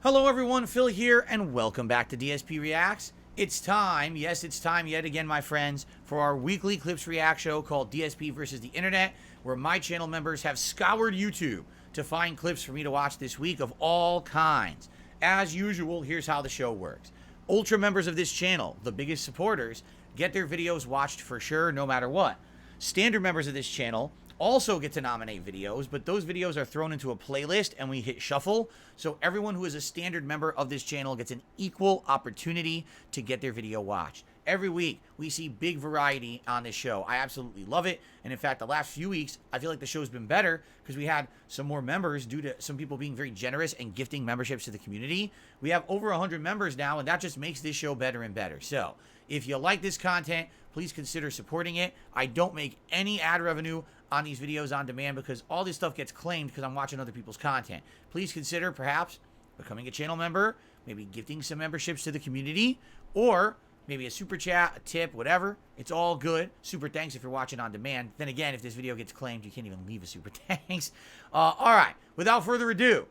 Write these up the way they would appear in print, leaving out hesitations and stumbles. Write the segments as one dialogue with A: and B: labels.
A: Hello everyone, Phil here, and welcome back to DSP Reacts. It's time, yes, it's time yet again, my friends, for our weekly Clips React show called DSP versus the Internet, where my channel members have scoured YouTube to find clips for me to watch this week of all kinds. As usual, here's how the show works. Ultra members of this channel, the biggest supporters, get their videos watched for sure, no matter what. Standard members of this channel also get to nominate videos, but those videos are thrown into a playlist and we hit shuffle, so everyone who is a standard member of this channel gets an equal opportunity to get their video watched. Every week, we see big variety on this show. I absolutely love it, and in fact, the last few weeks, I feel like the show's been better because we had some more members due to some people being very generous and gifting memberships to the community. We have over 100 members now, and that just makes this show better and better. So, if you like this content, please consider supporting it. I don't make any ad revenue on these videos on demand because all this stuff gets claimed because I'm watching other people's content. Please consider perhaps becoming a channel member, maybe gifting some memberships to the community, or maybe a super chat, a tip, whatever. It's all good. Super thanks if you're watching on demand. Then again, if this video gets claimed, you can't even leave a super thanks. All right, without further ado,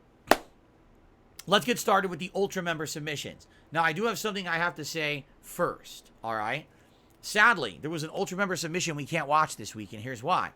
A: let's get started with the Ultra member submissions. Now, I do have something I have to say first, all right? Sadly, there was an Ultra member submission we can't watch this week, and here's why.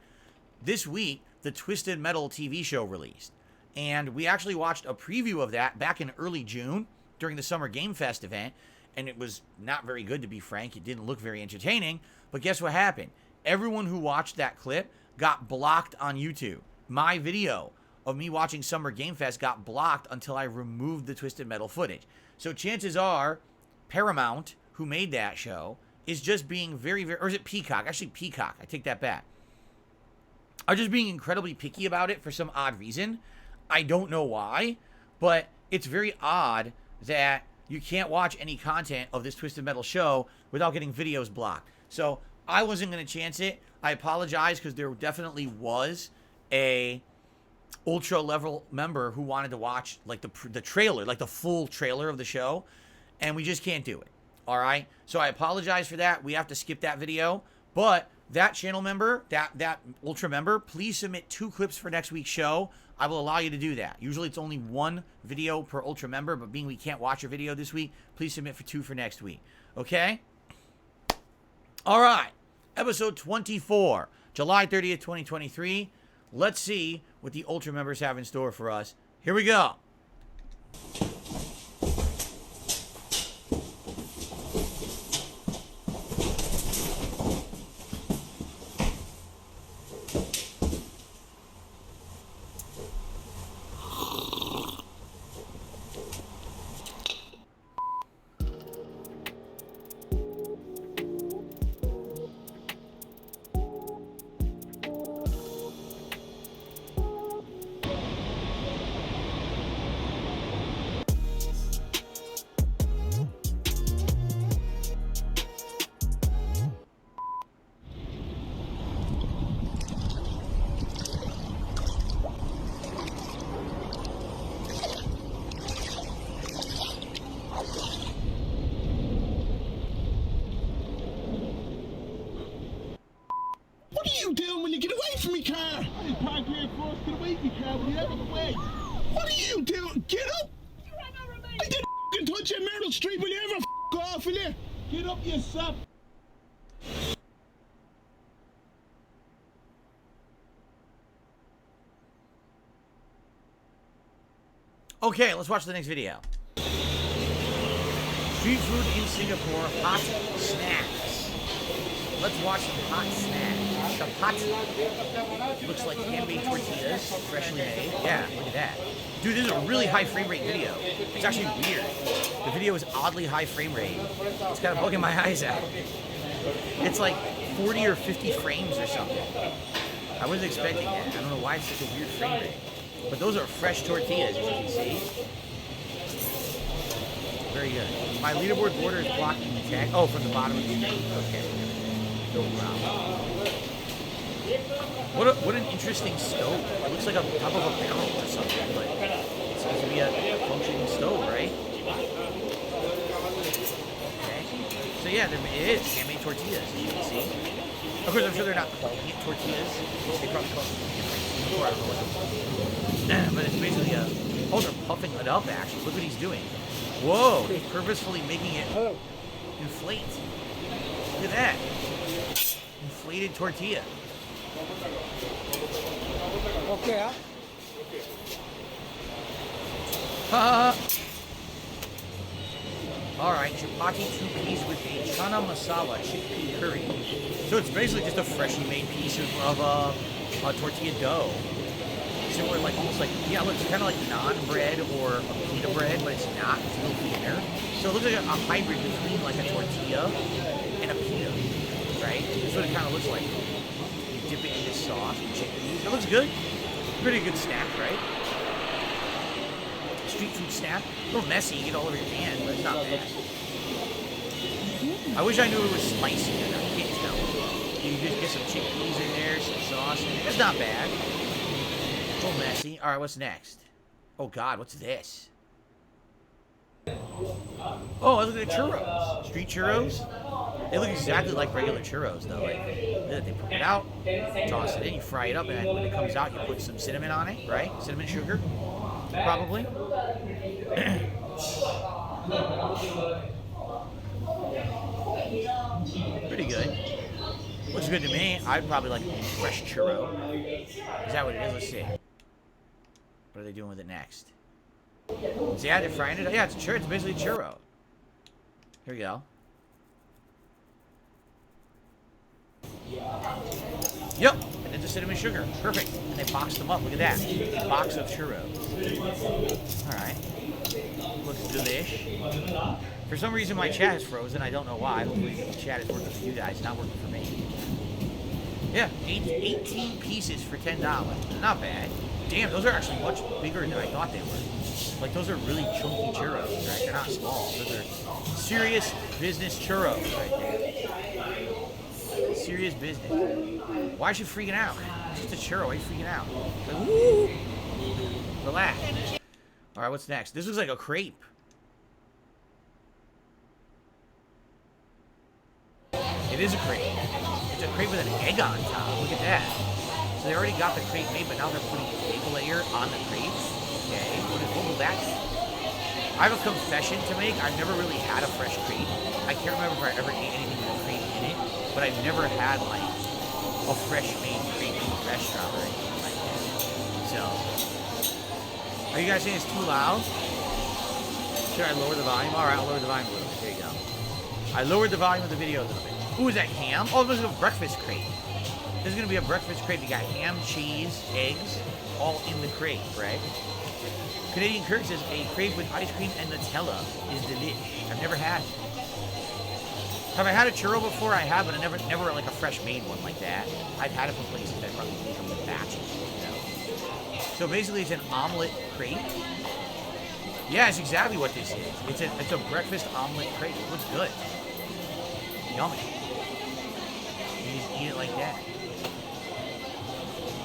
A: This week, the Twisted Metal TV show released, and we actually watched a preview of that back in early June during the Summer Game Fest event, and it was not very good, to be frank. It didn't look very entertaining, but guess what happened? Everyone who watched that clip got blocked on YouTube. My video of me watching Summer Game Fest got blocked until I removed the Twisted Metal footage. So chances are, Paramount, who made that show, is just being very, or is it Peacock? Actually, Peacock. I take that back. Are just being incredibly picky about it for some odd reason. I don't know why, but it's very odd that you can't watch any content of this Twisted Metal show without getting videos blocked. So I wasn't going to chance it. I apologize because there definitely was a Ultra level member who wanted to watch like the trailer, like the full trailer of the show, and we just can't do it. All right. So I apologize for that. We have to skip that video, but that channel member, that Ultra member, please submit 2 clips for next week's show. I will allow you to do that. Usually it's only 1 video per Ultra member, but being we can't watch your video this week, please submit for 2 for next week. Okay? All right. Episode 24, July 30th, 2023. Let's see what the Ultra members have in store for us. Here we go.
B: What are you doing when you get away from me, car? I park here first, get away from me, car, when you ever get away. What are you doing? Get up! You ran over me! I didn't f***ing touch you, Myrtle Street, will you ever f*** off, will you? Get up, you sap!
A: Okay, let's watch the next video. Street food in Singapore, hot snacks. Let's watch some hot snacks. Chapati. Looks like handmade tortillas, freshly made. Yeah, look at that. Dude, this is a really high frame rate video. It's actually weird. The video is oddly high frame rate. It's kind of bugging my eyes out. It's like 40 or 50 frames or something. I wasn't expecting that. I don't know why it's such a weird frame rate. But those are fresh tortillas, as you can see. Very good. My leaderboard border is blocking the tag. Oh, from the bottom of the screen. Okay. No problem. What an interesting stove. It looks like on top of a barrel or something, but it seems to be a functioning stove, right? Okay. So yeah, it is handmade tortillas, as you can see. Of course, I'm sure they're not calling it tortillas. They probably call it different. I don't know what but it's basically a Oh, they're puffing it up, actually. Look what he's doing. Whoa, he's purposefully making it inflate. Look at that. Inflated tortilla.
C: Okay,
A: Alright, chapati 2-piece with a chana masala chickpea curry. So it's basically just a freshly made piece of a tortilla dough. Similar, like, almost like, yeah, it looks kind of like naan bread or a pita bread, but it's not. It's a little thinner. So it looks like a hybrid between, like, a tortilla and a pita, right? That's what it kind of looks like. You dip it in this sauce and chickpeas. It looks good. Pretty good snack, right? Street food snack. A little messy, you get all over your hand, but it's not bad. I wish I knew it was spicy enough. You can't tell. You can just get some chickpeas in there, some sauce in there. It's not bad. A little messy. Alright, what's next? Oh god, what's this? Oh, look at the churros. Street churros? They look exactly like regular churros, though. Like, they put it out, toss it in, you fry it up, and when it comes out, you put some cinnamon on it, right? Cinnamon sugar, probably. Pretty good. Looks good to me. I'd probably like a fresh churro. Is that what it is? Let's see. What are they doing with it next? Yeah, they're frying it. Yeah, it's a churro. It's basically a churro. Here we go. Yep, and then the cinnamon sugar. Perfect. And they boxed them up. Look at that. A box of churros. Alright. Looks delish. For some reason, my chat is frozen. I don't know why. Hopefully, the chat is working for you guys. It's not working for me. Yeah, 18 pieces for $10. Not bad. Damn, those are actually much bigger than I thought they were. Like, those are really chunky churros, right? They're not small. Those are serious business churros right there. Serious business. Why is she freaking out? It's just a churro. Why are you freaking out? Like, woo! Relax. Alright, what's next? This looks like a crepe. It is a crepe. It's a crepe with an egg on top. Look at that. So they already got the crepe made, but now they're putting an egg layer on the crepe. Okay, what will that be? I have a confession to make. I've never really had a fresh crepe. I can't remember if I ever ate anything with a crepe in it, but I've never had, like, a fresh made crepe in a restaurant or anything like that. So, are you guys saying it's too loud? Should I lower the volume? Alright, I'll lower the volume a little bit. There you go. I lowered the volume of the video a little bit. Ooh, is that ham? Oh, this is a breakfast crepe. This is going to be a breakfast crepe. You got ham, cheese, eggs, all in the crepe, right? Canadian Kirk says a crepe with ice cream and Nutella is delish. I've never had it. Have I had a churro before? I have, but I never like a fresh made one like that. I've had it from places that probably make them in batches, you know? So basically it's an omelet crepe. Yeah, it's exactly what this is. It's a breakfast omelet crepe. It looks good. Yummy. You just eat it like that.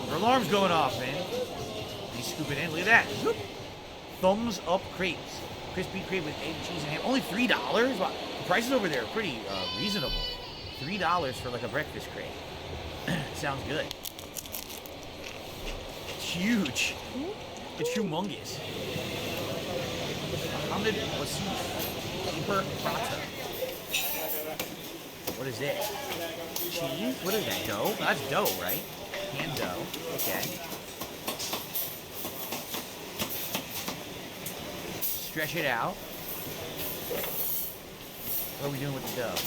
A: Her alarm's going off, man. You scoop it in. Look at that. Whoop. Thumbs up crepes. Crispy crepe with egg, cheese, and ham. Only $3? Wow. The prices over there are pretty reasonable. $3 for like a breakfast crepe. Sounds good. It's huge. It's humongous. Mohammed Wasif. Super prata. What is this? Cheese? What is that? Dough? That's dough, right? Hand dough. Okay. Stretch it out. What are we doing with the dough?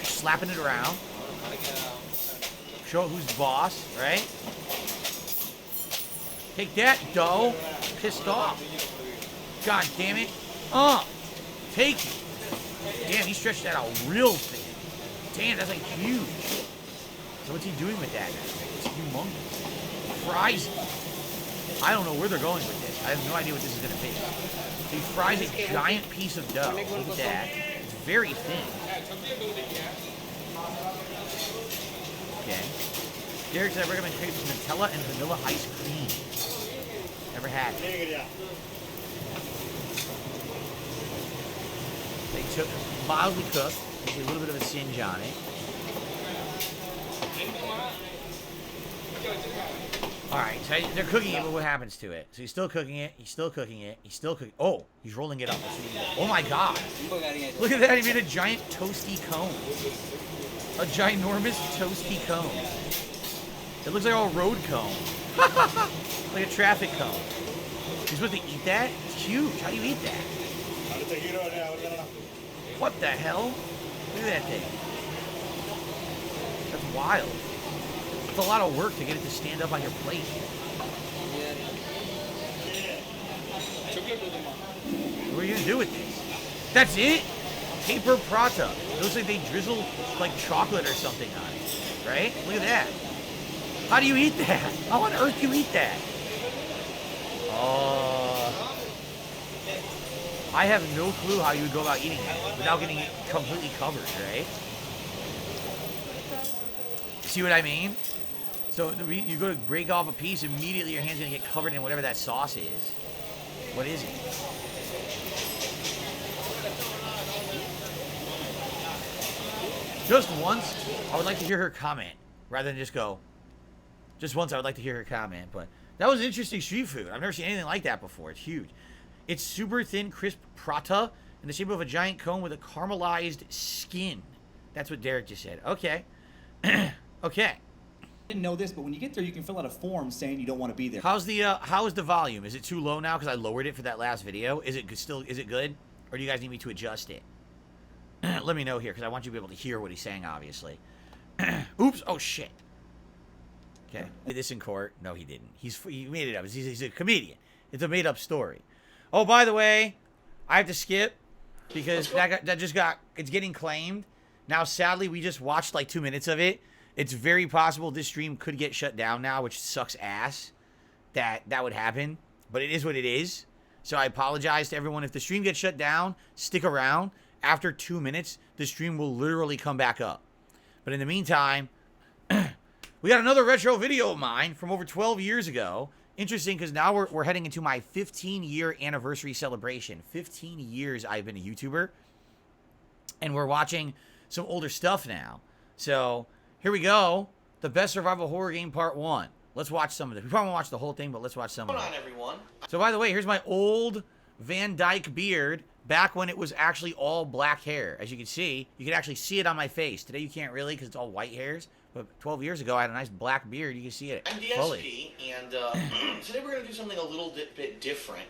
A: Slapping it around. Show who's boss, right? Take that, dough. Pissed off. God damn it. Take it. Damn, he stretched that out real thin. Damn, that's like huge. So what's he doing with that? It's humongous. Fries it. I don't know where they're going with this. I have no idea what this is going to be. So he fries a giant piece of dough. Look at that. It's very thin. Okay. Derek said I recommend crepes with Nutella and vanilla ice cream. Never had it. They took mildly cooked, with a little bit of a singe on it. All right, so they're cooking it, but what happens to it? So he's still cooking it. He's still cooking it. He's still cooking. Oh, he's rolling it up. Oh my God! Look at that! He made a giant toasty cone. A ginormous toasty cone. It looks like a road cone, like a traffic cone. You're supposed to eat that? It's huge. How do you eat that? What the hell? Look at that thing. That's wild. It's a lot of work to get it to stand up on your plate. What are you gonna do with this? That's it? Paper prata. It looks like they drizzle like chocolate or something on it. Right? Look at that. How do you eat that? How on earth do you eat that? I have no clue how you would go about eating it without getting it completely covered, right? See what I mean? So you go to break off a piece, immediately your hand's gonna get covered in whatever that sauce is. What is it? Just once, I would like to hear her comment rather than just go. Just once, I would like to hear her comment, but that was interesting street food. I've never seen anything like that before. It's huge. It's super thin, crisp prata in the shape of a giant cone with a caramelized skin. That's what Derek just said. Okay. Okay.
C: Didn't know this, but when you get there, you can fill out a form saying you don't want to be there.
A: How is the volume? Is it too low now? Because I lowered it for that last video. Is it good? Or do you guys need me to adjust it? Let me know here, because I want you to be able to hear what he's saying, obviously. Oops. Oh, shit. Okay. Did this in court? No, he didn't. He made it up. He's a comedian. It's a made-up story. Oh, by the way, I have to skip because it's getting claimed. Now, sadly, we just watched like 2 minutes of it. It's very possible this stream could get shut down now, which sucks ass that would happen. But it is what it is. So I apologize to everyone. If the stream gets shut down, stick around. After 2 minutes, the stream will literally come back up. But in the meantime, we got another retro video of mine from over 12 years ago. Interesting, because now we're heading into my 15-year anniversary celebration. 15 years I've been a YouTuber. And we're watching some older stuff now. So, here we go. The Best Survival Horror Game Part 1. Let's watch some of it. We probably won't watch the whole thing, but let's watch some of it.
D: Hold on, everyone.
A: So, by the way, here's my old Van Dyke beard. Back when it was actually all black hair. As you can see, you can actually see it on my face. Today you can't really because it's all white hairs. But 12 years ago, I had a nice black beard. You can see it fully.
D: I'm DSP, and today we're going to do something a little bit different.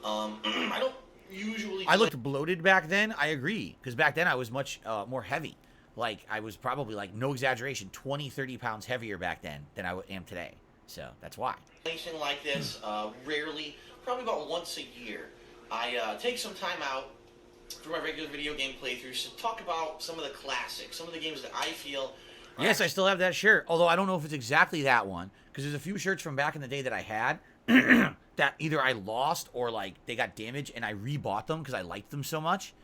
D: I don't usually...
A: I looked bloated back then. I agree. Because back then I was much more heavy. Like, I was probably, like, no exaggeration, 20, 30 pounds heavier back then than I am today. So, that's why.
D: Anything like this, rarely, probably about once a year, I take some time out for my regular video game playthroughs to talk about some of the classics, some of the games that I feel...
A: Yes, I still have that shirt. Although I don't know if it's exactly that one. Because there's a few shirts from back in the day that I had that either I lost or, like, they got damaged and I rebought them because I liked them so much.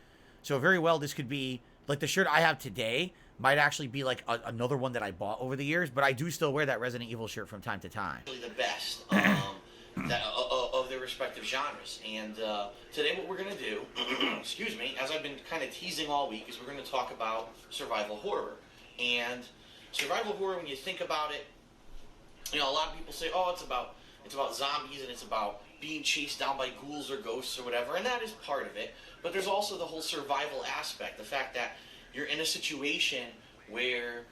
A: So very well, this could be... Like, the shirt I have today might actually be, like, another one that I bought over the years. But I do still wear that Resident Evil shirt from time to time.
D: Really the best of their respective genres. And today what we're going to do, excuse me, as I've been kind of teasing all week, is we're going to talk about survival horror. And survival horror, when you think about it, you know, a lot of people say, oh, it's about zombies and it's about being chased down by ghouls or ghosts or whatever, and that is part of it. But there's also the whole survival aspect, the fact that you're in a situation where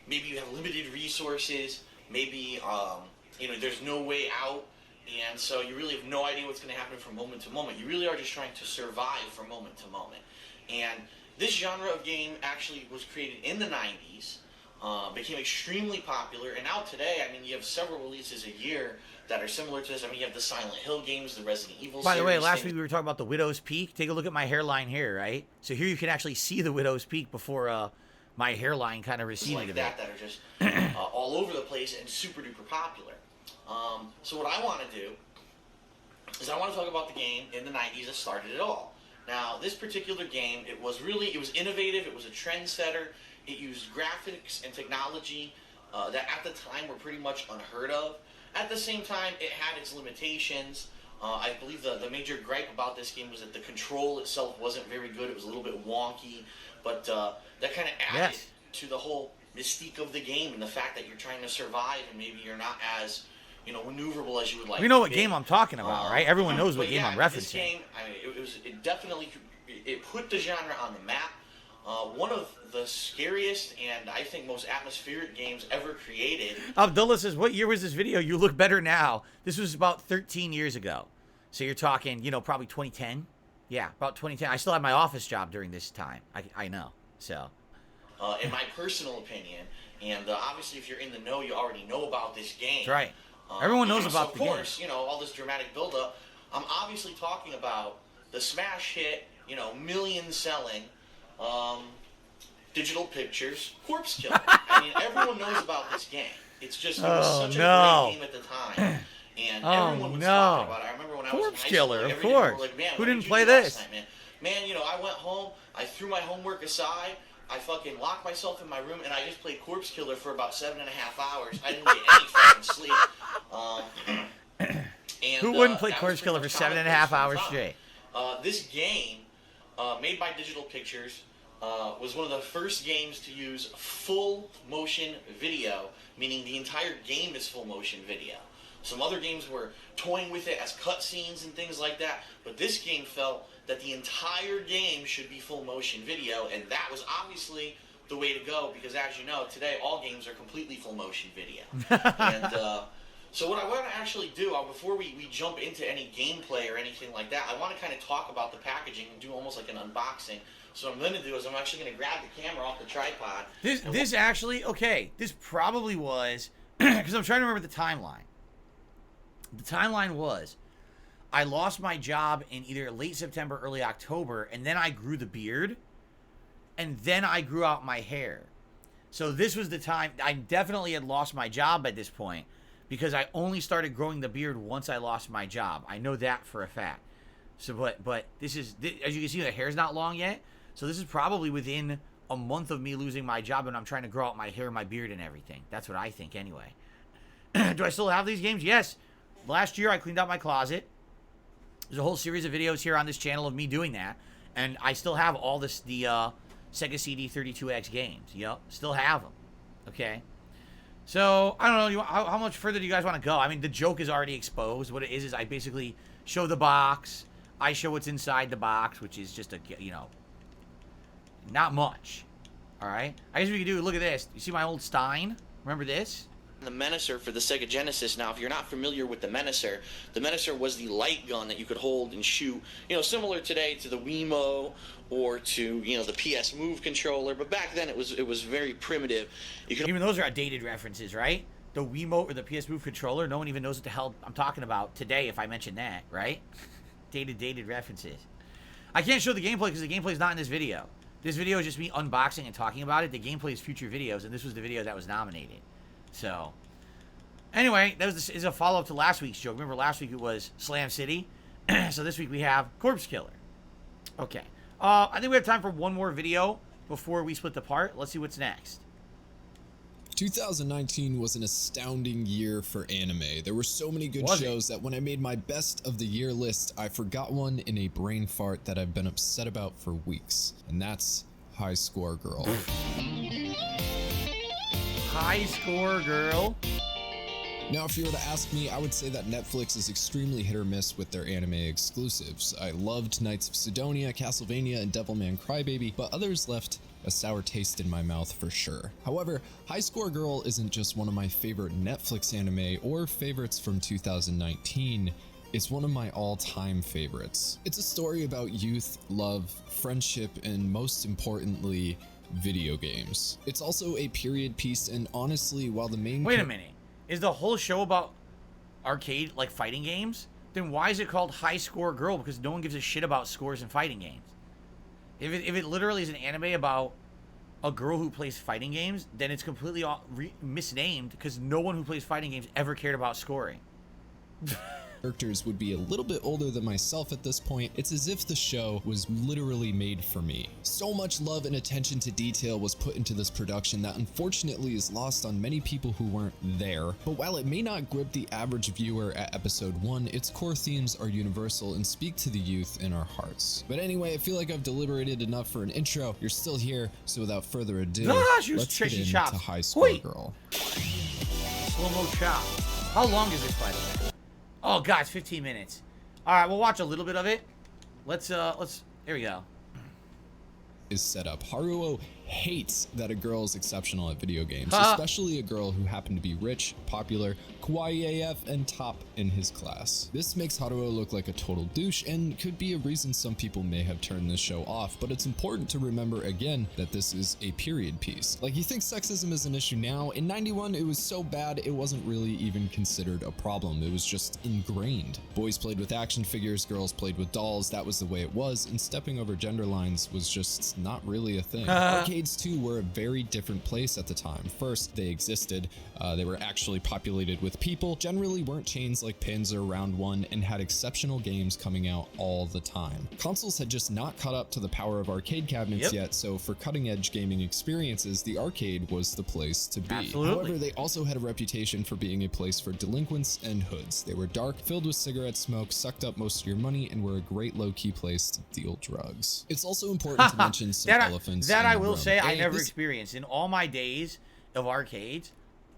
D: maybe you have limited resources, maybe you know, there's no way out, and so you really have no idea what's going to happen from moment to moment. You really are just trying to survive from moment to moment. And this genre of game actually was created in the 90s, became extremely popular, and now today, I mean, you have several releases a year that are similar to this. I mean, you have the Silent Hill games, the Resident Evil series.
A: By the way, last week we were talking about the Widow's Peak. Take a look at my hairline here, right? So here you can actually see the Widow's Peak before my hairline kind of receded
D: like
A: a bit.
D: That are just all over the place and super duper popular. So what I want to do is I want to talk about the game in the 90s that started it all. Now, this particular game, it was innovative, it was a trendsetter, it used graphics and technology that at the time were pretty much unheard of. At the same time, it had its limitations. I believe the major gripe about this game was that the control itself wasn't very good, it was a little bit wonky, but that kind of added to the whole mystique of the game and the fact that you're trying to survive and maybe you're not as maneuverable as you would like.
A: We know
D: it
A: what
D: to be.
A: game I'm talking about, right? Everyone knows what
D: But
A: game
D: yeah,
A: I'm
D: This
A: referencing.
D: game, it definitely put the genre on the map. One of the scariest and I think most atmospheric games ever created.
A: Abdullah says, what year was this video? You look better now. This was about 13 years ago. So you're talking, probably 2010. Yeah, about 2010. I still had my office job during this time. I know. So.
D: In my personal opinion, and obviously if you're in the know, you already know about this game.
A: That's right. Everyone knows about the game.
D: Of course, all this dramatic buildup. I'm obviously talking about the smash hit, million selling, Digital Pictures Corpse Killer. I mean, everyone knows about this game. It's just, it was such a great game at the time. And everyone was talking about it. I remember when I was in
A: Corpse
D: high
A: Killer,
D: school,
A: of
D: every day people
A: course.
D: were like, man,
A: Who
D: what
A: didn't
D: did you
A: play
D: do last
A: this?
D: night, man? Man, I went home, I threw my homework aside, I fucking locked myself in my room, and I just played Corpse Killer for about 7.5 hours. I didn't get any fucking sleep. And,
A: Who wouldn't play
D: that
A: Corpse
D: was
A: Killer for
D: pretty much
A: 7.5
D: common
A: hours
D: place
A: straight?
D: This game, made by Digital Pictures, was one of the first games to use full motion video, meaning the entire game is full motion video. Some other games were toying with it as cutscenes and things like that, but this game felt that the entire game should be full motion video, and that was obviously the way to go, because as you know, today all games are completely full motion video. And so what I want to actually do, before we jump into any gameplay or anything like that, I want to kind of talk about the packaging and do almost like an unboxing. So what I'm going to do is I'm actually going to grab the camera off the tripod.
A: This actually, okay, this probably was, because I'm trying to remember the timeline. The timeline was, I lost my job in either late September, early October, and then I grew the beard, and then I grew out my hair. So this was the time, I definitely had lost my job at this point, because I only started growing the beard once I lost my job. I know that for a fact. So, but this is, as you can see, the hair's not long yet. So this is probably within a month of me losing my job, and I'm trying to grow out my hair, my beard, and everything. That's what I think anyway. Do I still have these games? Yes. Last year I cleaned out my closet. There's a whole series of videos here on this channel of me doing that, and I still have all the Sega CD 32X games. Yep, still have them. Okay. So, I don't know, how much further do you guys want to go? I mean, the joke is already exposed. What it is I basically show the box. I show what's inside the box, which is just not much. All right? I guess we could do, look at this. You see my old Stein? Remember this?
D: The Menacer for the Sega Genesis. Now, if you're not familiar with the Menacer was the light gun that you could hold and shoot, similar today to the Wiimote or to, the PS Move controller, but back then it was very primitive.
A: Even those are outdated references, right? The Wiimote or the PS Move controller, no one even knows what the hell I'm talking about today if I mention that, right? dated references. I can't show the gameplay because the gameplay is not in this video. This video is just me unboxing and talking about it. The gameplay is future videos, and this was the video that was nominated. So, anyway, that is a follow-up to last week's joke. Remember last week it was Slam City? So this week we have Corpse Killer. Okay. I think we have time for one more video before we split the part. Let's see what's next.
E: 2019 was an astounding year for anime. There were so many good shows that when I made my best of the year list, I forgot one in a brain fart that I've been upset about for weeks. And that's High Score Girl.
A: High Score Girl.
E: Now, if you were to ask me, I would say that Netflix is extremely hit or miss with their anime exclusives. I loved Knights of Sidonia, Castlevania, and Devilman Crybaby, but others left a sour taste in my mouth for sure. However, High Score Girl isn't just one of my favorite Netflix anime or favorites from 2019. It's one of my all-time favorites. It's a story about youth, love, friendship, and most importantly, video games. It's also a period piece, and honestly, while the main—
A: Wait a minute. Is the whole show about arcade, like, fighting games? Then why is it called High Score Girl? Because no one gives a shit about scores in fighting games. If it literally is an anime about a girl who plays fighting games, then it's completely misnamed because no one who plays fighting games ever cared about scoring.
E: Characters would be a little bit older than myself at this point. It's as if the show was literally made for me. So much love and attention to detail was put into this production that unfortunately is lost on many people who weren't there. But while it may not grip the average viewer at episode 1, its core themes are universal and speak to the youth in our hearts. But anyway, I feel like I've deliberated enough for an intro. You're still here, so without further ado, let's get into High Score Girl.
A: Slow-mo chop. How long is this, by the way? Oh, God, it's 15 minutes. All right, we'll watch a little bit of it. Let's, here we go.
E: Is set up. Haruo hates that a girl is exceptional at video games, especially a girl who happened to be rich, popular, kawaii AF, and top in his class. This makes Haruo look like a total douche and could be a reason some people may have turned this show off, but it's important to remember again that this is a period piece. Like, you think sexism is an issue now? In 91, it was so bad it wasn't really even considered a problem. It was just ingrained. Boys played with action figures, girls played with dolls, that was the way it was, and stepping over gender lines was just not really a thing. Arcades too were a very different place at the time. First, they existed, they were actually populated with people, generally weren't chains like Pins or Round One, and had exceptional games coming out all the time. Consoles had just not caught up to the power of arcade cabinets yet, so for cutting edge gaming experiences, the arcade was the place to be.
A: Absolutely.
E: However, they also had a reputation for being a place for delinquents and hoods. They were dark, filled with cigarette smoke, sucked up most of your money, and were a great low-key place to deal drugs. It's also important to mention some elephants
A: that
E: in
A: I
E: the
A: will
E: room.
A: say I never experienced. In all my days of arcades,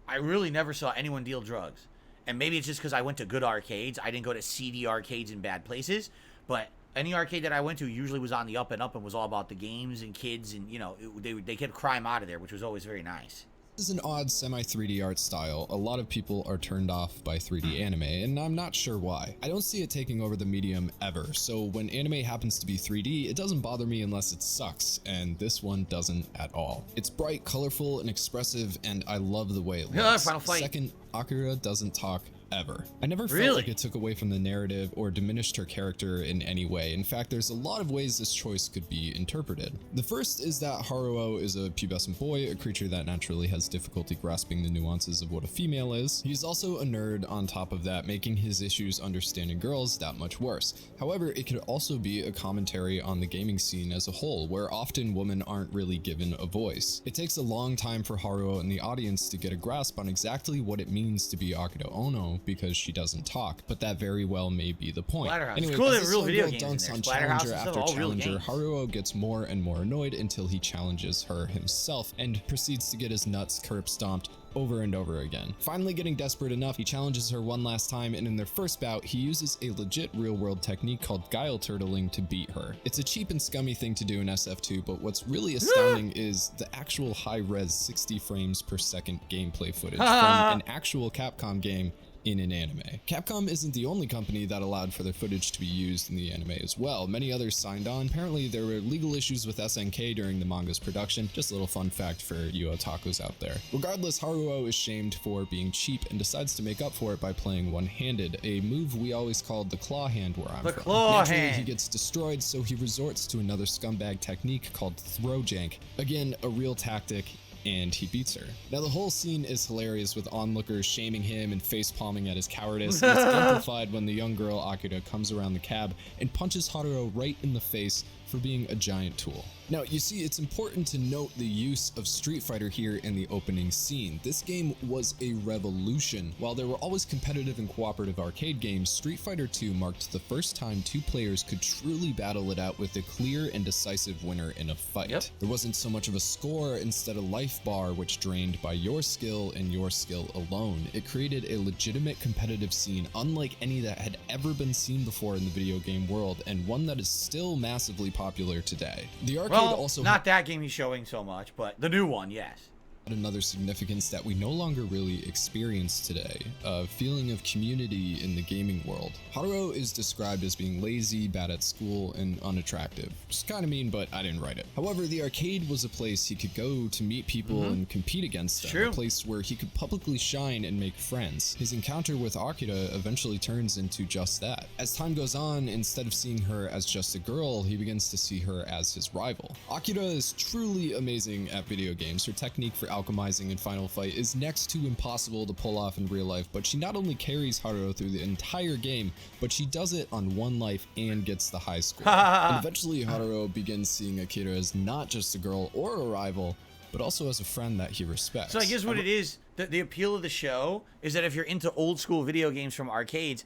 A: I really never saw anyone deal drugs. And maybe it's just because I went to good arcades. I didn't go to seedy arcades in bad places. But any arcade that I went to usually was on the up and up and was all about the games and kids. And, you know, they kept crime out of there, which was always very nice.
E: This is an odd semi-3D art style. A lot of people are turned off by 3D anime, and I'm not sure why. I don't see it taking over the medium ever, so when anime happens to be 3D, it doesn't bother me unless it sucks, and this one doesn't at all. It's bright, colorful, and expressive, and I love the way it looks.
A: Final fight.
E: Second, Akira doesn't talk ever. I never felt like it took away from the narrative or diminished her character in any way. In fact, there's a lot of ways this choice could be interpreted. The first is that Haruo is a pubescent boy, a creature that naturally has difficulty grasping the nuances of what a female is. He's also a nerd on top of that, making his issues understanding girls that much worse. However, it could also be a commentary on the gaming scene as a whole, where often women aren't really given a voice. It takes a long time for Haruo and the audience to get a grasp on exactly what it means to be Akira Ono, because she doesn't talk, but that very well may be the point.
A: Anyway,
E: it's
A: cool
E: as
A: that real video games
E: dunks
A: in
E: on
A: there.
E: challenger
A: Splatterhouse
E: after
A: all real
E: challenger,
A: games.
E: Haruo gets more and more annoyed until he challenges her himself and proceeds to get his nuts curb stomped over and over again. Finally getting desperate enough, he challenges her one last time, and in their first bout, he uses a legit real-world technique called guile turtling to beat her. It's a cheap and scummy thing to do in SF2, but what's really astounding is the actual high-res 60 frames per second gameplay footage from an actual Capcom game in an anime. Capcom isn't the only company that allowed for their footage to be used in the anime as well. Many others signed on. Apparently there were legal issues with SNK during the manga's production. Just a little fun fact for you otakus out there. Regardless, Haruo is shamed for being cheap and decides to make up for it by playing one-handed, a move we always called the claw hand where I'm from.
A: Claw
E: Naturally,
A: hand.
E: he gets destroyed, so he resorts to another scumbag technique called throw jank. Again, a real tactic, and he beats her. Now the whole scene is hilarious, with onlookers shaming him and face-palming at his cowardice. It's amplified when the young girl Akira comes around the cab and punches Haruo right in the face for being a giant tool. Now, you see, it's important to note the use of Street Fighter here in the opening scene. This game was a revolution. While there were always competitive and cooperative arcade games, Street Fighter 2 marked the first time two players could truly battle it out with a clear and decisive winner in a fight. There wasn't so much of a score, instead a life bar which drained by your skill and your skill alone. It created a legitimate competitive scene unlike any that had ever been seen before in the video game world, and one that is still massively popular today. The arcade also
A: not that game he's showing so much, but the new one, yes.
E: Another significance that we no longer really experience today, a feeling of community in the gaming world. Haruo is described as being lazy, bad at school, and unattractive. Which is kind of mean, but I didn't write it. However, the arcade was a place he could go to meet people and compete against them, a place where he could publicly shine and make friends. His encounter with Akira eventually turns into just that. As time goes on, instead of seeing her as just a girl, he begins to see her as his rival. Akira is truly amazing at video games. Her technique for alchemizing in Final Fight is next to impossible to pull off in real life, but she not only carries Haruo through the entire game, but she does it on one life and gets the high score. And eventually Haruo begins seeing Akira as not just a girl or a rival, but also as a friend that he respects.
A: So I guess what it is, the appeal of the show is that if you're into old school video games from arcades,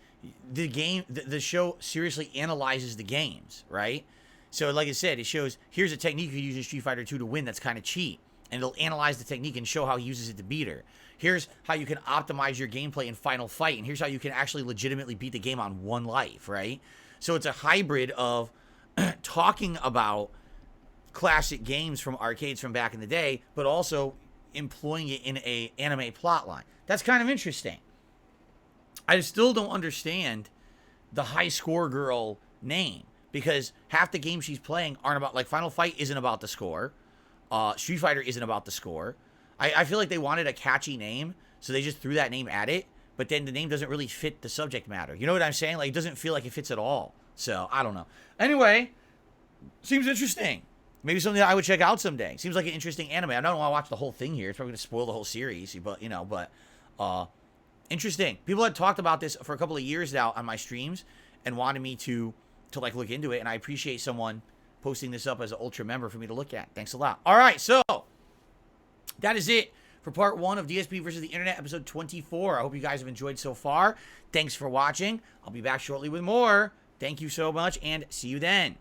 A: the show seriously analyzes the games, right? So like I said, it shows, here's a technique you use in Street Fighter 2 to win that's kind of cheat. and it'll analyze the technique and show how he uses it to beat her. Here's how you can optimize your gameplay in Final Fight, and here's how you can actually legitimately beat the game on one life, right? So it's a hybrid of talking about classic games from arcades from back in the day, but also employing it in a anime plotline. That's kind of interesting. I still don't understand the high score girl name, because half the games she's playing aren't about, like, Final Fight isn't about the score. Street Fighter isn't about the score. I feel like they wanted a catchy name, so they just threw that name at it, but then the name doesn't really fit the subject matter. You know what I'm saying? Like, it doesn't feel like it fits at all. So, I don't know. Anyway, seems interesting. Maybe something that I would check out someday. Seems like an interesting anime. I don't want to watch the whole thing here. It's probably going to spoil the whole series, but, interesting. People had talked about this for a couple of years now on my streams and wanted me to like look into it, and I appreciate someone posting this up as an ultra member for me to look at. Thanks a lot. All right, so that is it for part 1 of DSP versus the Internet, episode 24. I hope you guys have enjoyed so far. Thanks for watching. I'll be back shortly with more. Thank you so much, and see you then.